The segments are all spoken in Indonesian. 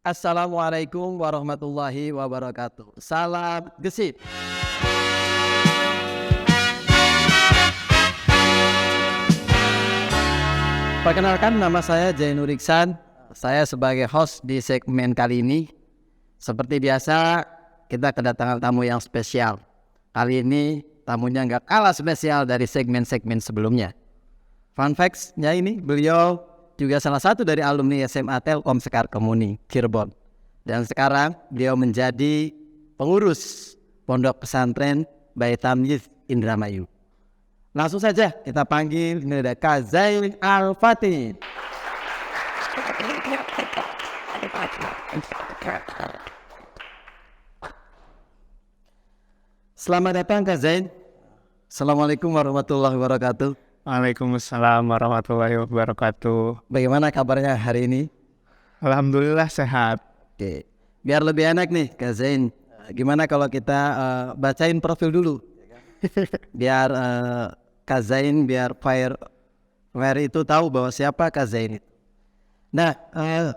Assalamualaikum warahmatullahi wabarakatuh. Salam gesip. Perkenalkan, nama saya Zainur Iksan. Saya sebagai host di segmen kali ini. Seperti biasa, kita kedatangan tamu yang spesial. Kali ini tamunya nggak kalah spesial dari segmen-segmen sebelumnya. Fun facts-nya ini, beliau juga salah satu dari alumni SMA Telkom Sekar Kemuning, Cirebon. Dan sekarang beliau menjadi pengurus Pondok Pesantren Bait Tamyiz Indramayu. Langsung saja kita panggil Kak Zain Al-Fatih. Selamat datang Kak Zain. Assalamualaikum warahmatullahi wabarakatuh. Waalaikumsalam warahmatullahi wabarakatuh. Bagaimana kabarnya hari ini? Alhamdulillah sehat. Oke, biar lebih enak nih Kak Zain, gimana kalau kita bacain profil dulu? Biar Kak Zain, biar Fire itu tahu bahwa siapa Kak Zain itu. Nah,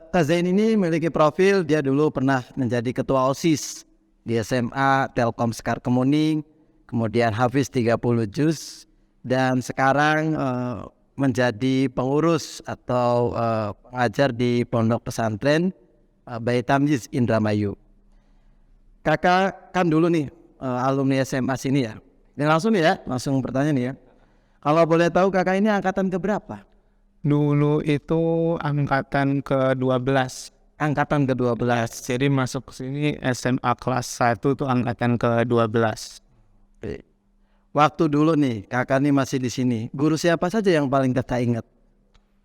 Kak Zain ini memiliki profil, dia dulu pernah menjadi ketua OSIS di SMA Telkom Sekar Kemuning, kemudian hafiz 30 juz, dan sekarang menjadi pengurus atau pengajar di Pondok Pesantren Bait Tamyiz Indramayu. Kakak kan dulu nih alumni SMA sini ya. Dan langsung bertanya nih ya. Kalau boleh tahu kakak ini angkatan keberapa? Dulu itu angkatan ke-12. Angkatan ke-12. Jadi masuk ke sini SMA kelas 1 tuh angkatan ke-12. Waktu dulu nih kakak nih masih di sini. Guru siapa saja yang paling kakak ingat?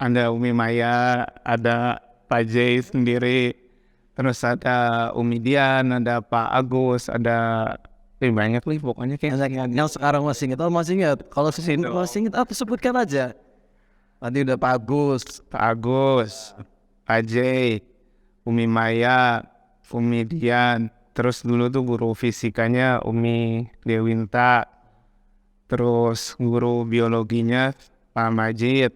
Ada Umi Maya, ada Pak Jay sendiri, terus ada Umi Dian, ada Pak Agus, ada banyak nih pokoknya kayak yang sekarang masih ingat. Oh masih ingat. Kalau masih ingat apa sebutkan aja. Tadi udah Pak Agus, Pak Jay, Umi Maya, Umi Dian, terus dulu tuh guru fisikanya Umi Dewinta, terus guru biologinya Pak Majid,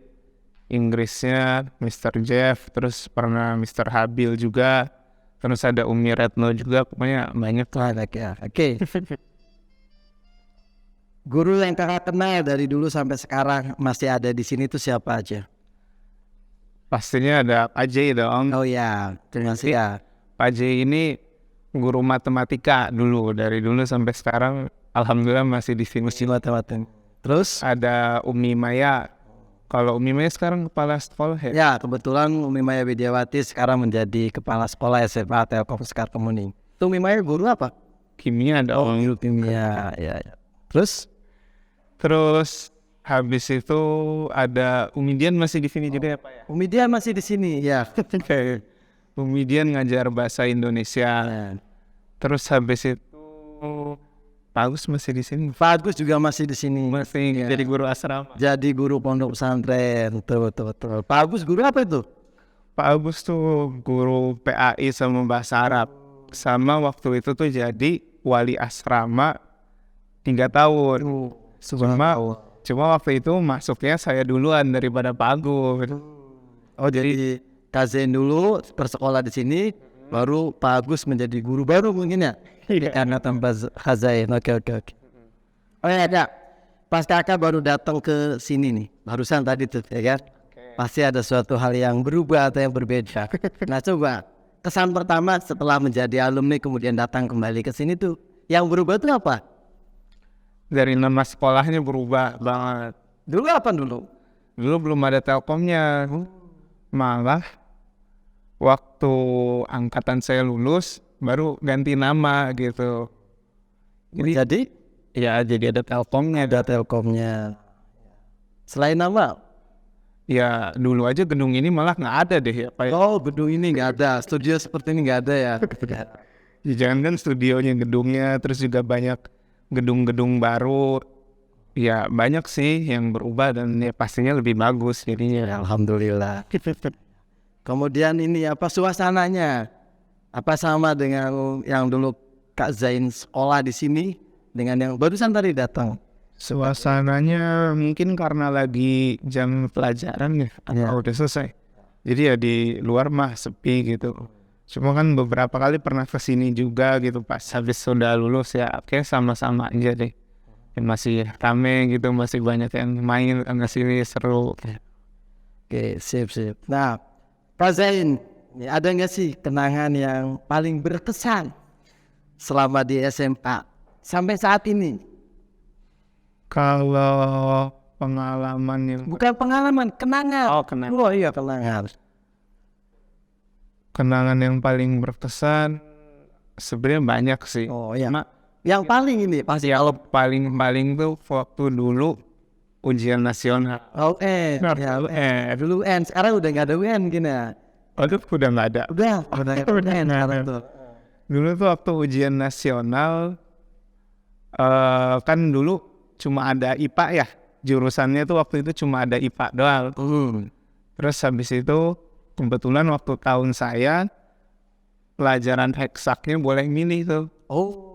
Inggrisnya Mr. Jeff, terus pernah Mr. Habil juga, terus ada Umi Retno juga, pokoknya banyak ya. Oke. Guru yang kakak kenal dari dulu sampai sekarang masih ada di sini tuh siapa aja? Pastinya ada Pak J dong. Oh ya, terima kasih ya. Pak J ini guru matematika dulu, dari dulu sampai sekarang alhamdulillah masih di sini. Matematika. Terus ada Umi Maya. Kalau Umi Maya sekarang kepala sekolah ya? Ya, kebetulan Umi Maya Widiawati sekarang menjadi kepala sekolah SMA Telkom Sekar Kemuning. Itu Umi Maya guru apa? Kimia dong. Guru kimia, ya. Terus habis itu ada Umi Dian masih di sini juga ya Pak ya? Umi Dian masih di sini ya. Umi Dian ngajar bahasa Indonesia. Terus habis itu Pak Agus masih di sini. Pak Agus juga masih di sini. Masih ya. Jadi guru asrama. Jadi guru pondok pesantren. Betul. Pak Agus guru apa itu? Pak Agus tuh guru PAI sama bahasa Arab. Sama waktu itu tuh jadi wali asrama 3 tahun. Cuma waktu itu masuknya saya duluan daripada Pak Agus. Oh jadi Kak Zain dulu bersekolah di sini, baru Pak Agus menjadi guru baru mungkin ya? Karena tanpa Kak Zain. Oke. Oh ya, pas kakak baru datang ke sini nih, barusan tadi tuh ya kan? Pasti ada suatu hal yang berubah atau yang berbeda. Nah coba kesan pertama setelah menjadi alumni kemudian datang kembali ke sini tuh, yang berubah itu apa? Dari nama sekolahnya berubah banget. Dulu apa dulu? Dulu belum ada Telkomnya. Malah waktu angkatan saya lulus baru ganti nama gitu. Jadi ada Telkomnya. Selain nama? Ya dulu aja gedung ini malah nggak ada deh ya Pak. Oh gedung ini nggak ada, studio seperti ini nggak ada ya? Jangan kan studionya, gedungnya, terus juga banyak gedung-gedung baru. Ya banyak sih yang berubah dan ya pastinya lebih bagus jadinya. Alhamdulillah. Kemudian ini apa suasananya? Apa sama dengan yang dulu Kak Zain sekolah di sini dengan yang barusan tadi datang? Suasananya mungkin karena lagi jam pelajaran ya, atau udah selesai. Jadi ya di luar mah sepi gitu. Cuma kan beberapa kali pernah kesini juga gitu pas habis sudah lulus ya, oke sama-sama aja deh. Ya, masih rame gitu, masih banyak yang main ke sini seru. Oke, sip. Nah, Kak Zain, ada nggak sih kenangan yang paling berkesan selama di SMA sampai saat ini? Kalau pengalaman yang Bukan pengalaman, kenangan. Oh, kenangan. Oh iya, kenangan. Kenangan yang paling berkesan sebenarnya banyak sih. Oh iya. Cuma Yang paling ini pasti yang paling tuh waktu dulu ujian nasional. UN. Ya, UN. Dulu UN, sekarang udah nggak ada UN gini ya. Aduh, udah nggak ada. Udah nggak ada UN sekarang tuh. Dulu tuh waktu ujian nasional, kan dulu cuma ada IPA ya. Jurusannya tuh waktu itu cuma ada IPA doang. Terus habis itu kebetulan waktu tahun saya pelajaran eksaknya boleh milih tuh. Oh.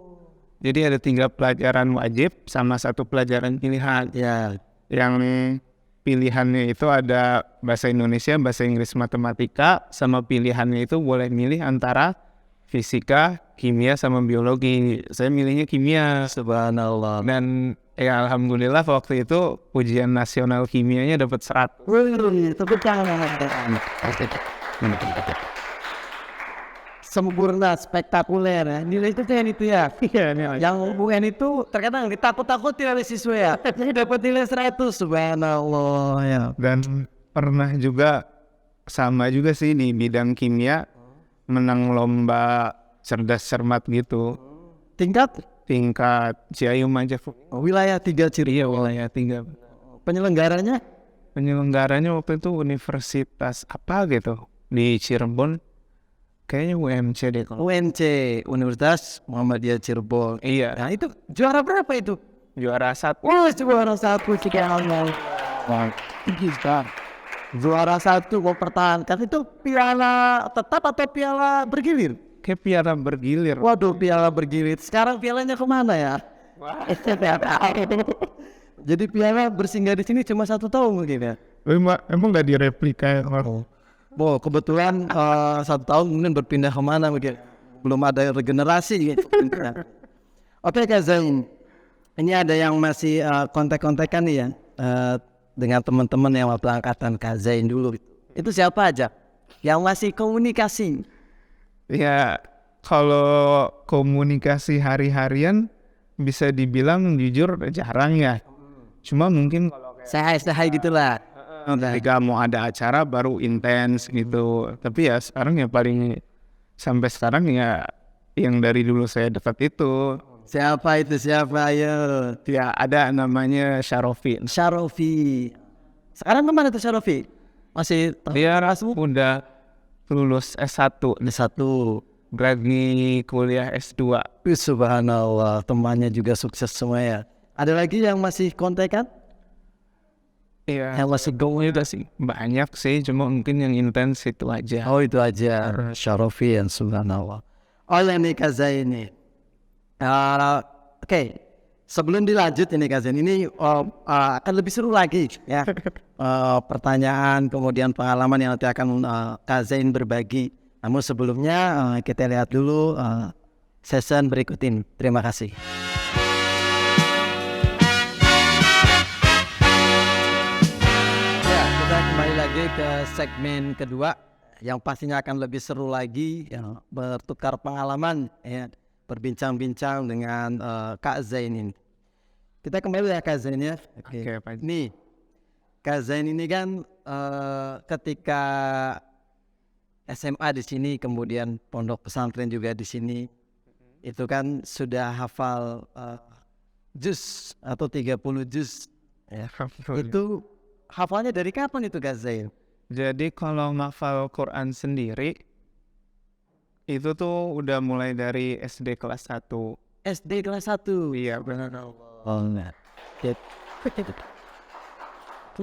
Jadi ada 3 pelajaran wajib sama 1 pelajaran pilihan. Ya. Yang pilihannya itu ada bahasa Indonesia, bahasa Inggris, matematika, sama pilihannya itu boleh milih antara fisika, kimia, sama biologi. Saya milihnya kimia. Subhanallah. Dan ya alhamdulillah waktu itu ujian nasional kimianya dapat 100. Tepuk tangan. Sempurna, spektakuler ya. Nilai itu kan itu ya. Yang UN itu terkadang ditakut-takuti oleh siswa ya. Dapat nilai 100, subhanallah ya. Dan pernah juga sama juga sih di bidang kimia menang lomba cerdas cermat gitu. Tingkat Ciayum aja. wilayah 3 ciri. Iya, wilayah 3. Penyelenggaranya waktu itu universitas apa gitu di Cirebon. Kayaknya UMC deh kalau. UNC, Universitas Muhammadiyah Cirebon. Iya. Nah itu juara berapa itu? Juara 1. Wah, juara 1 sekian. Juara 1 mau pertahankan itu piala tetap atau piala bergilir? Kayak piala bergilir. Waduh, piala bergilir. Sekarang pialanya kemana ya? Jadi piala bersinggah di sini cuma 1 tahun mungkin ya? Emang nggak direplika ya? Oh, kebetulan 1 tahun kemudian berpindah kemana mungkin? Belum ada regenerasi gitu. Oke Kak Zain, ini ada yang masih kontak-kontakan nih ya dengan teman-teman yang waktu angkatan Kak Zain dulu. Itu siapa aja yang masih komunikasi? Ya, kalau komunikasi hari-harian bisa dibilang jujur jarang ya. Cuma mungkin kalau Sehai gitulah. ketika mau ada acara baru intens gitu. Tapi ya sekarang ya paling sampai sekarang ya yang dari dulu saya dekat itu. Siapa itu? Siapa? Ayo. Ya ada namanya Syarofi. Sekarang kemana tuh Syarofi? Masih Dia udah lulus S1. Berani kuliah S2. Subhanallah, temannya juga sukses semua ya. Ada lagi yang masih kontekan? Iya. Yang masih Komunikasi banyak sih, cuma mungkin yang intens itu aja. Oh itu aja, Syarofi yang subhanallah. Oleh nih Kak Zain ini. Oke, sebelum dilanjut ini Kak Zain, ini akan lebih seru lagi ya. Pertanyaan kemudian pengalaman yang nanti akan Kak Zain berbagi. Namun sebelumnya kita lihat dulu session berikut ini. Terima kasih. Ya, kita kembali lagi ke segmen kedua yang pastinya akan lebih seru lagi ya, bertukar pengalaman ya, berbincang-bincang dengan Kak Zain ini. Kita kembali ya Kak Zain ya. Oke, Pak. Nih, Kak Zain ini kan ketika SMA di sini, kemudian pondok pesantren juga di sini, itu kan sudah hafal juz atau 30 juz. Ya. Itu hafalnya dari kapan itu Kak Zain? Jadi kalau ngafal Quran sendiri itu tuh udah mulai dari SD kelas 1. SD kelas 1. Iya benar. Oh enggak.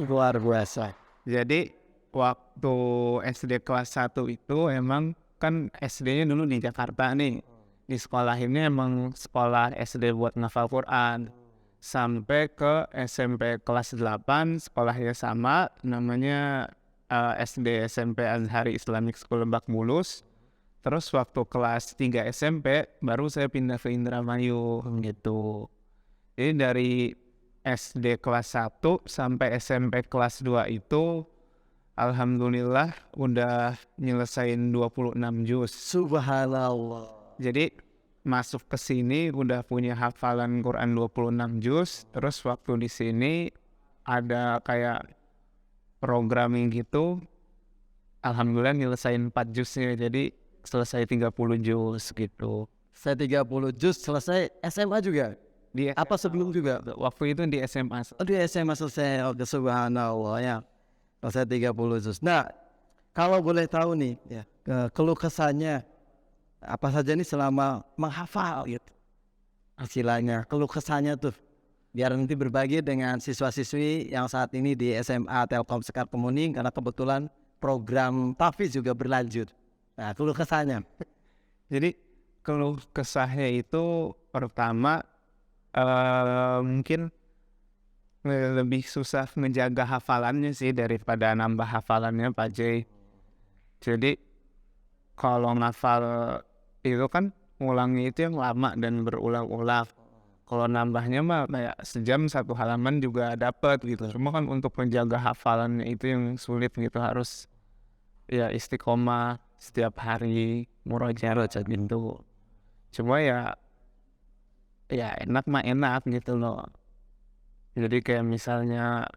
Luar biasa. Jadi waktu SD kelas 1 itu emang kan SD-nya dulu di Jakarta nih. Di sekolah ini emang sekolah SD buat ngafal Quran. Sampai ke SMP kelas 8 sekolahnya sama, namanya SD SMP Azhari Islamic School Lebak Bulus. Terus waktu kelas 3 SMP baru saya pindah ke Indramayu gitu. Jadi dari SD kelas 1 sampai SMP kelas 2 itu alhamdulillah udah nyelesain 26 juz. Subhanallah. Jadi masuk ke sini udah punya hafalan Quran 26 juz. Terus waktu di sini ada kayak programming gitu. Alhamdulillah nyelesain 4 juznya. Jadi selesai 30 juz gitu. Saya 30 juz selesai SMA juga. Di Apa sebelum juga? waktu itu di SMA. Oh, di SMA selesai. Oke, subhanallah ya. Selesai 30 juz. Nah, kalau boleh tahu nih, ya, keluh kesahnya apa saja nih selama menghafal gitu. Istilahnya, keluh kesahnya tuh. Biar nanti berbagi dengan siswa-siswi yang saat ini di SMA Telkom Sekar Kemuning karena kebetulan program tahfiz juga berlanjut. Nah, keluh kesahnya. Jadi keluh kesahnya itu pertama mungkin lebih susah menjaga hafalannya sih daripada nambah hafalannya Pak J. Jadi kalau ngafal itu kan ngulangnya itu yang lama dan berulang-ulang. Kalau nambahnya mah kayak sejam 1 halaman juga dapat gitu. Cuma kan untuk menjaga hafalannya itu yang sulit gitu, harus ya istiqomah setiap hari murojaah gitu. Cuma ya enak mah enak gitu loh. Jadi kayak misalnya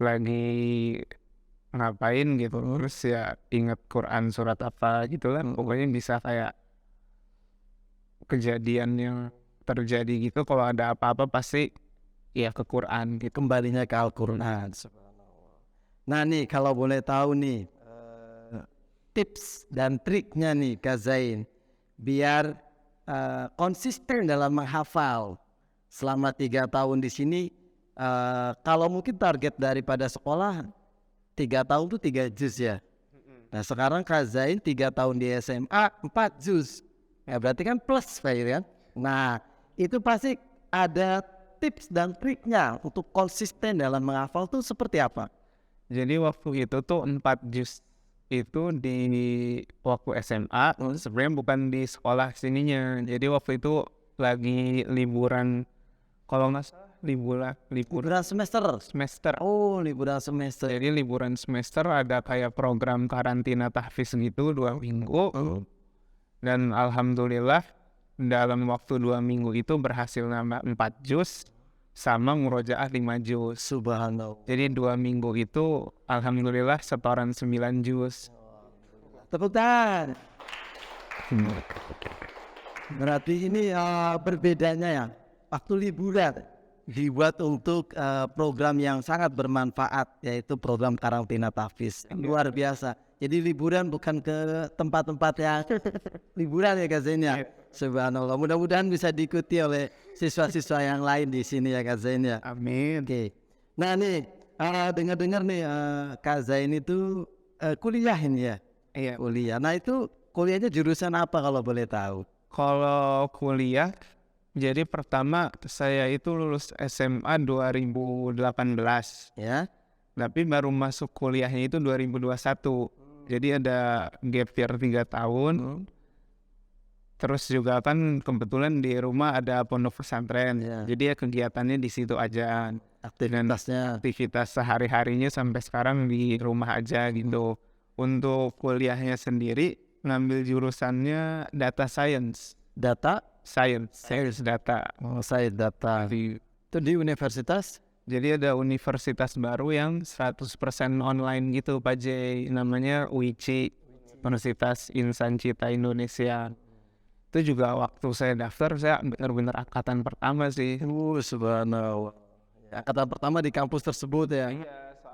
lagi ngapain gitu terus ya ingat Quran surat apa gitu kan, pokoknya bisa kayak kejadian yang terjadi gitu, kalau ada apa-apa pasti ya ke Quran gitu. Kembalinya ke Al-Quran. Nah nih, kalau boleh tahu nih, tips dan triknya nih Kak Zain, biar konsisten dalam menghafal selama 3 tahun di sini. Kalau mungkin target daripada sekolah 3 tahun tuh 3 juz ya. Nah sekarang Kak Zain 3 tahun di SMA 4 juz. Ya berarti kan plus Pak kan. Nah itu pasti ada tips dan triknya untuk konsisten dalam menghafal tuh seperti apa? Jadi waktu itu tuh 4 juz itu di waktu SMA, sebenarnya bukan di sekolah sininya. Jadi waktu itu lagi liburan, kalau nggak salah liburan semester. Oh, liburan semester. Jadi liburan semester ada kayak program karantina tahfiz gitu 2 minggu. Dan alhamdulillah dalam waktu 2 minggu itu berhasil nambah 4 juz sama murojaah 5 juz. Subhanallah. Jadi 2 minggu itu alhamdulillah setoran 9 juz. Tepuk tangan. Berarti ini berbedanya ya. Waktu liburan dibuat untuk program yang sangat bermanfaat, yaitu program karantina tahfiz. Luar biasa. Jadi liburan bukan ke tempat-tempat yang liburan ya Kak Zain ya. Subhanallah. Mudah-mudahan bisa diikuti oleh siswa-siswa yang lain di sini ya Kak Zain ya. Amin. Oke. Nah nih, dengar-dengar nih Kak Zain itu kuliah ini ya. Iya. Kuliah. Nah itu kuliahnya jurusan apa kalau boleh tahu? Kalau kuliah, jadi pertama saya itu lulus SMA 2018. Ya. Tapi baru masuk kuliahnya itu 2021. Jadi ada gap year 3 tahun. Terus juga kan kebetulan di rumah ada pondok pesantren. Jadi ya kegiatannya di situ aja. Aktivitas sehari-harinya sampai sekarang di rumah aja gitu. Untuk kuliahnya sendiri ngambil jurusannya data science. Data? Science data. Oh, saya data. Itu di universitas? Jadi ada universitas baru yang 100% online gitu Pak J, namanya UICI, Universitas Insan Cita Indonesia. Itu juga waktu saya daftar, saya benar-benar angkatan pertama sih. Subhanallah. Angkatan pertama di kampus tersebut ya.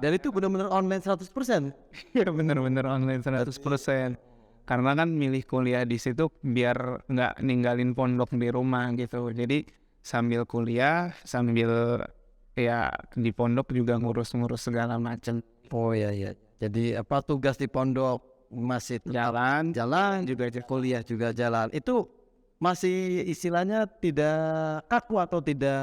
Dan itu benar-benar online 100%. Iya benar-benar online 100%. Karena kan milih kuliah di situ biar nggak ninggalin pondok di rumah gitu. Jadi sambil kuliah, sambil ya di pondok juga ngurus-ngurus segala macam. Oh iya. Jadi apa tugas di pondok masih jalan juga kuliah juga jalan. Itu masih istilahnya tidak kaku atau tidak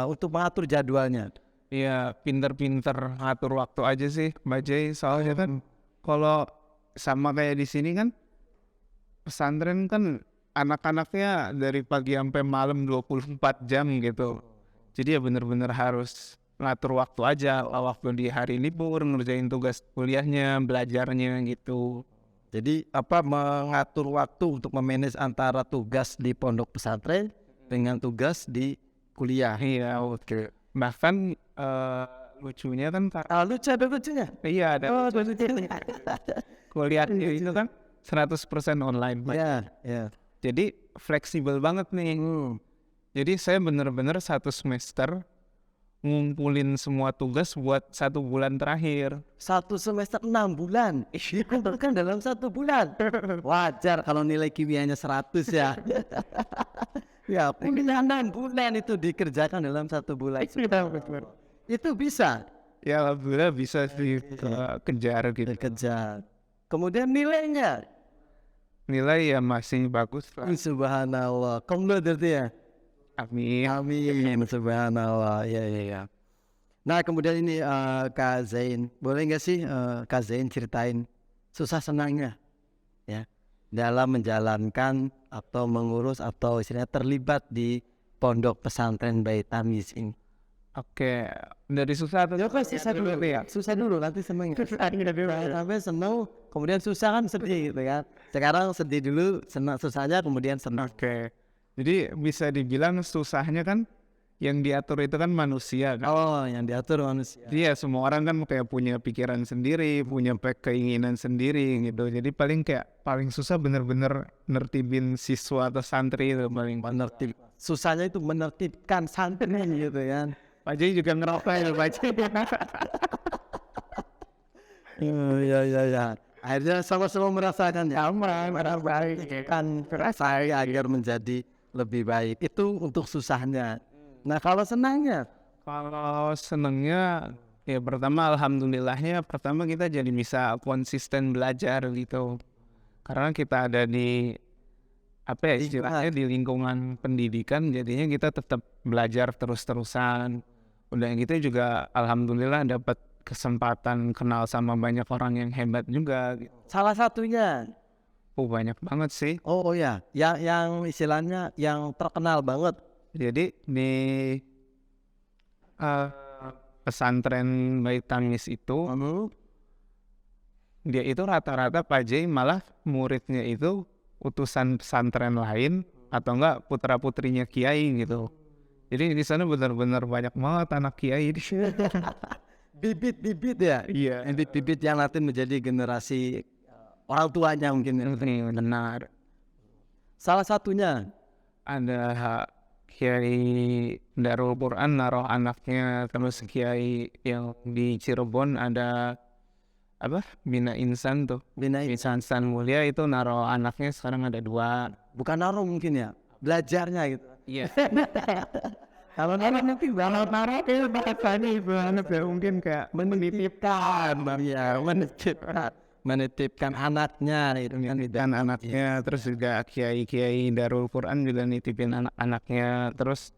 untuk mengatur jadwalnya. Iya, pinter-pinter ngatur waktu aja sih Mbak Jay. Soalnya kan kalau sama kayak di sini kan pesantren kan anak-anaknya dari pagi sampai malam 24 jam gitu. Jadi ya bener-bener harus ngatur waktu aja, waktu di hari libur ngerjain tugas kuliahnya, belajarnya gitu. Jadi mengatur waktu untuk memanage antara tugas di pondok pesantren dengan tugas di kuliah. Iya, oke. Bahkan lucunya kan Lucu ada lucunya. iya ada lucunya. kuliah itu kan 100% online. Ya, ya. Jadi fleksibel banget nih. Jadi saya bener-bener 1 semester ngumpulin semua tugas buat 1 bulan terakhir. 1 semester 6 bulan. Dikumpulkan dalam 1 bulan. Wajar kalau nilai kimianya 100 ya. Ya, kuliah 6 bulan itu dikerjakan dalam 1 bulan. Itu bisa Ya alhamdulillah bisa kejar gitu. dikejar. Kemudian nilainya. Nilai ya masih bagus lah. Subhanallah. Komdo berarti ya. Amin. Amin. Subhanallah. Ya, ya, ya. Nah, kemudian ini Kak Zain, boleh nggak sih Kak Zain ceritain susah senangnya ya dalam menjalankan atau mengurus atau istilahnya terlibat di pondok pesantren Bait Tamyiz ini? Oke, dari susah atau Susah dulu ya. Susah dulu nanti seneng. Sampai seneng, kemudian susah kan sedih gitu kan. Sekarang sedih dulu, senang susahnya kemudian senang. Oke. Jadi bisa dibilang susahnya kan yang diatur itu kan manusia kan. Oh, yang diatur manusia. Iya, semua orang kan kayak punya pikiran sendiri, punya keinginan sendiri gitu. Jadi paling susah bener-bener nertibin siswa atau santri itu paling. Menertib. Susahnya itu menertibkan santri gitu kan. Pak Jai juga ngerasa ya Pak Jai. Ya. Akhirnya sama-sama merasakan nyaman, kan saya agar menjadi lebih baik. Itu untuk susahnya. Nah, kalau senangnya? Kalau senengnya ya pertama alhamdulillahnya pertama kita jadi bisa konsisten belajar gitu. Karena kita ada di istilahnya di lingkungan pendidikan, jadinya kita tetap belajar terus-terusan. Udah gitu juga alhamdulillah dapat kesempatan kenal sama banyak orang yang hebat juga gitu. Salah satunya? Banyak banget sih. Oh ya, yang istilahnya yang terkenal banget. Jadi di pesantren Bait Tamyiz itu dia itu rata-rata Pak Jai malah muridnya itu utusan pesantren lain atau enggak putra-putrinya kiai gitu. Jadi di sana benar-benar banyak banget anak kiai di sini. Bibit-bibit ya? Iya. Bibit-bibit yang nanti menjadi generasi orang tuanya mungkin. Benar. Salah satunya Ada Kiai Darul Quran naruh anaknya, terus Kiai yang di Cirebon ada Bina Insan tuh. Bina Insan Mulia itu naruh anaknya sekarang ada 2. bukan naruh mungkin ya, belajarnya gitu. Iya. Kalau nanti banget marah itu bahasanya banget ya, mungkin kayak menitipkan, ya menitipkan anaknya itu kan. Dan anaknya, terus juga Kiai Darul Quran juga nitipin anak-anaknya, terus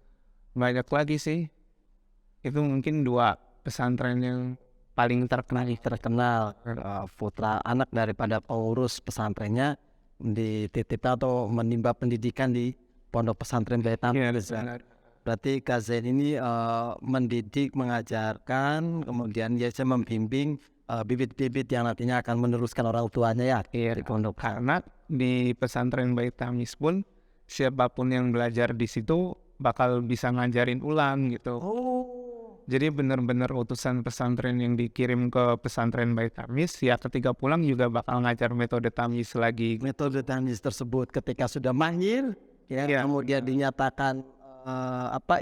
banyak lagi sih. Itu mungkin 2 pesantren yang paling terkenal putra anak daripada pengurus pesantrennya dititipkan atau menimba pendidikan di pondok pesantren Bait Tamyiz. Berarti Kak Zain ini mendidik, mengajarkan, kemudian dia membimbing bibit-bibit yang nantinya akan meneruskan orang tuanya ya di pondok. Karena di pesantren Bait Tamyiz pun siapapun yang belajar di situ bakal bisa ngajarin ulang gitu. Jadi benar-benar utusan pesantren yang dikirim ke pesantren Bait Tamyiz ya ketika pulang juga bakal ngajar metode tamyiz lagi. Metode tamyiz tersebut ketika sudah mahir kemudian dinyatakan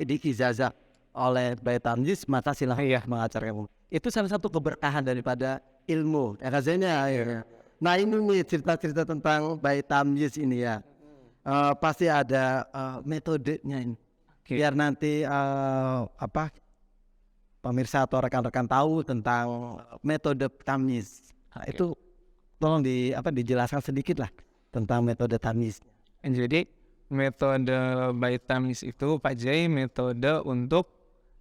diijazah oleh Bait Tamyiz, maka silahkan mengajarkan. Itu salah satu keberkahan daripada ilmu ya Kak Zain ya. Nah ini nih cerita-cerita tentang Bait Tamyiz ini ya. Pasti ada metodenya ini. Biar nanti pemirsa atau rekan-rekan tahu tentang metode tamyiz. Itu tolong dijelaskan sedikit lah tentang metode tamyiz. Jadi metode Bait Tamyiz itu Pak Jai metode untuk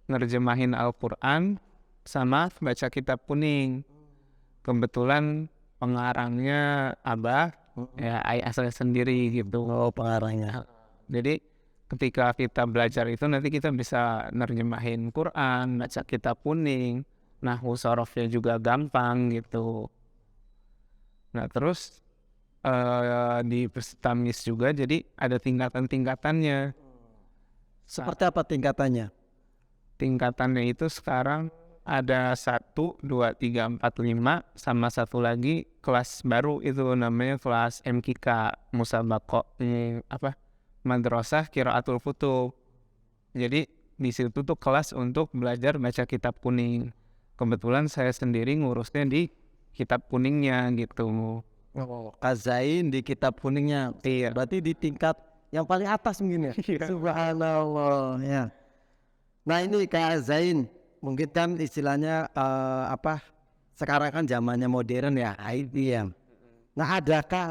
nerjemahin Al-Quran sama baca kitab kuning. Kebetulan pengarangnya Abah, ya asal sendiri gitu. Oh, pengarangnya. Jadi ketika kita belajar itu nanti kita bisa nerjemahin Quran, baca kitab kuning, nahwu sorofnya juga gampang gitu. Nah terus di Tamis juga jadi ada tingkatan-tingkatannya. Seperti apa tingkatannya? Tingkatannya itu sekarang ada 1, 2, 3, 4, 5 sama satu lagi kelas baru itu namanya kelas MKK Musabaqah Madrasah Qiraatul Kutub. Jadi di situ tuh kelas untuk belajar baca kitab kuning. Kebetulan saya sendiri ngurusnya di kitab kuningnya gitu. Oh, Kazain di kitab kuningnya. Iya. Berarti di tingkat yang paling atas mungkin ya. Subhanallah ya. Nah ini Kak Zain, mungkin kan istilahnya sekarang kan zamannya modern ya, IT ya. Nah adakah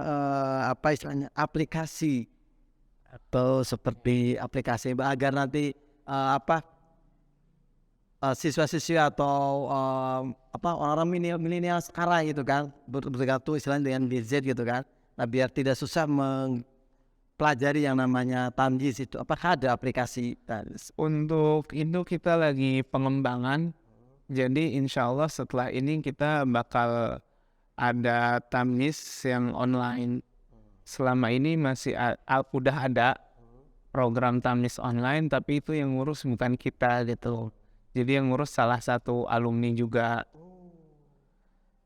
istilahnya aplikasi atau seperti aplikasi agar nanti siswa-siswi atau orang-orang milenial sekarang gitu kan bergantung istilahnya dengan gadget gitu kan. Nah biar tidak susah mempelajari yang namanya tamyiz itu, apakah ada aplikasi? Untuk itu kita lagi pengembangan. Jadi insya Allah setelah ini kita bakal ada tamyiz yang online. Selama ini masih udah ada program tamyiz online, tapi itu yang ngurus bukan kita gitu. Jadi yang ngurus salah satu alumni juga.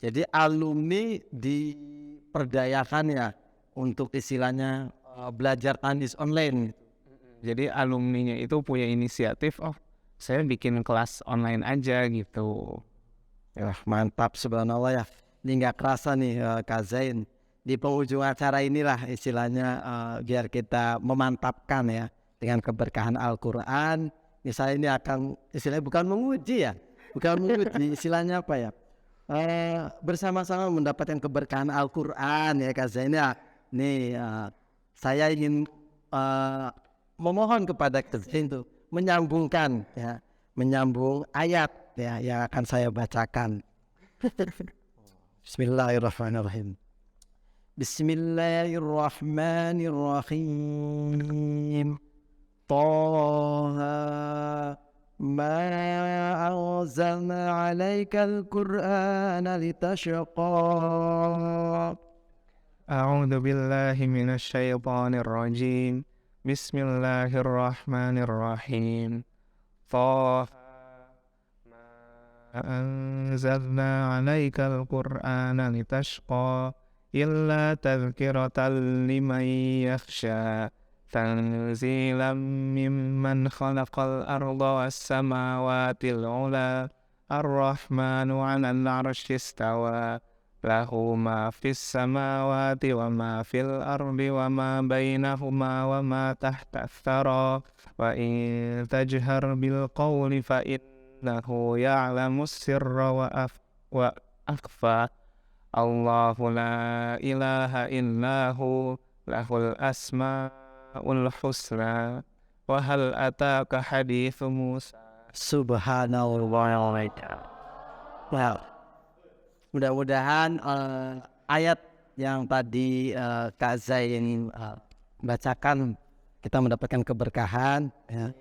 Jadi alumni diperdayakan ya untuk istilahnya belajar tamyiz online. Jadi alumninya itu punya inisiatif, saya bikin kelas online aja gitu. Ya mantap subhanallah ya. Ini nggak kerasa nih Kak Zain. Di penghujung acara inilah istilahnya biar kita memantapkan ya dengan keberkahan Al-Quran. Misalnya ini akan istilahnya bukan menguji ya, bukan menguji istilahnya apa ya, bersama-sama mendapatkan keberkahan Al-Quran ya Kak Zain ya. Nih saya ingin memohon kepada Kak Zain itu menyambung ayat ya yang akan saya bacakan. Bismillahirrahmanirrahim. Bismillahirrahmanirrahim. Taha ma anzalna 'alaikal Qur'ana litashqa. A'udzu billahi minasy syaithanir rajim. Bismillahirrahmanirrahim. Taha ma anzalna 'alaikal Qur'ana litashqa illa tadhkiratan liman yakhsha. Tanzilam mimman khalaqal arda was samawatil ula. Ar-Rahmanu 'alal 'arsy istawa. Lahu ma fis samawati wa ma fil ardi wa ma bainahuma wa ma tahta ath-thara. Wa in tajhar bil qawli fa innahu ya'lamus sirra wa akhfa. Allahu la ilaha illahu lahul asma'ul husna. Wa hal ataka hadithu Musa. Subhanallah. Wow. Mudah-mudahan ayat yang tadi Kak Zain bacakan kita mendapatkan keberkahan ya.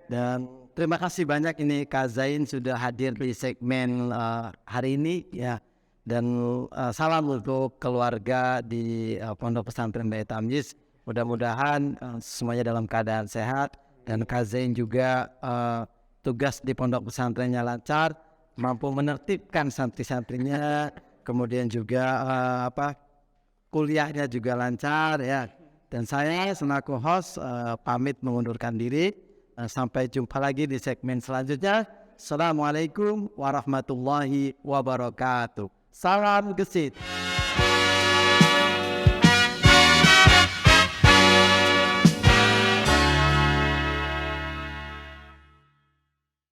Dan terima kasih banyak ini Kak Zain sudah hadir di segmen hari ini ya. Dan salam untuk keluarga di Pondok Pesantren Bait Tamyiz. Mudah-mudahan semuanya dalam keadaan sehat dan Kak Zain juga tugas di pondok pesantrennya lancar, mampu menertibkan santri-santrinya, kemudian juga kuliahnya juga lancar ya. Dan saya selaku host pamit mengundurkan diri. Sampai jumpa lagi di segmen selanjutnya. Assalamualaikum warahmatullahi wabarakatuh. Salam gesit.